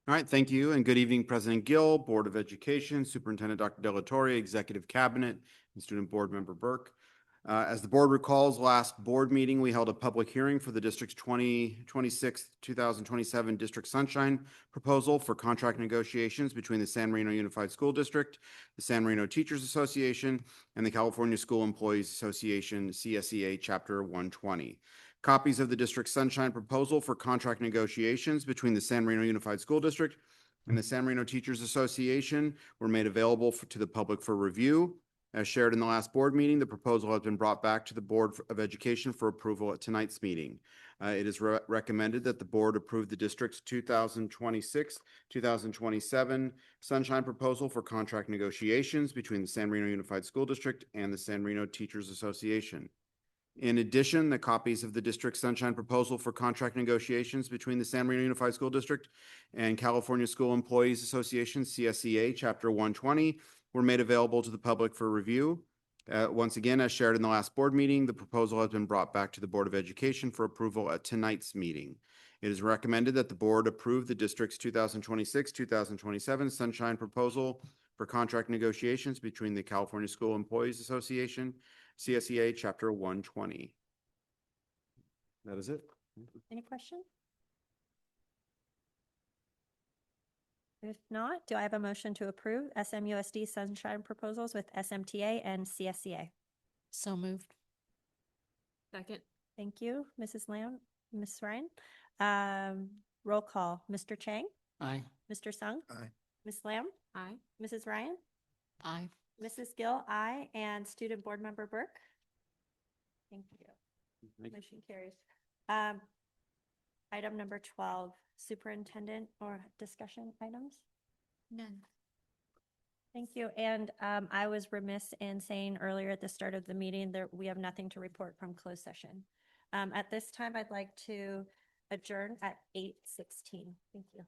All right, thank you, and good evening, President Gill, Board of Education, Superintendent Dr. De La Torre, Executive Cabinet, and Student Board Member Burke. As the board recalls, last board meeting, we held a public hearing for the district's 2026-2027 District Sunshine proposal for contract negotiations between the San Marino Unified School District, the San Marino Teachers Association, and the California School Employees Association, CSEA Chapter 120. Copies of the District Sunshine proposal for contract negotiations between the San Marino Unified School District and the San Marino Teachers Association were made available to the public for review. As shared in the last board meeting, the proposal has been brought back to the Board of Education for approval at tonight's meeting. It is recommended that the board approve the district's 2026-2027 Sunshine proposal for contract negotiations between the San Marino Unified School District and the San Marino Teachers Association. In addition, the copies of the District Sunshine proposal for contract negotiations between the San Marino Unified School District and California School Employees Association, CSEA, Chapter 120, were made available to the public for review. Once again, as shared in the last board meeting, the proposal has been brought back to the Board of Education for approval at tonight's meeting. It is recommended that the board approve the district's 2026-2027 Sunshine proposal for contract negotiations between the California School Employees Association, CSEA, Chapter 120. That is it. Any questions? If not, do I have a motion to approve SMUSD sunshine proposals with SMTA and CSCA? So moved. Second. Thank you, Mrs. Lamb, Ms. Ryan. Roll call, Mr. Chang, Aye. Mr. Sung, Aye. Ms. Lamb, Aye. Mrs. Ryan, Aye. Mrs. Gill, aye, and Student Board Member Burke. Thank you. Motion carries. Item number 12, superintendent or discussion items? None. Thank you. And I was remiss in saying earlier at the start of the meeting that we have nothing to report from closed session. At this time, I'd like to adjourn at 8:16. Thank you.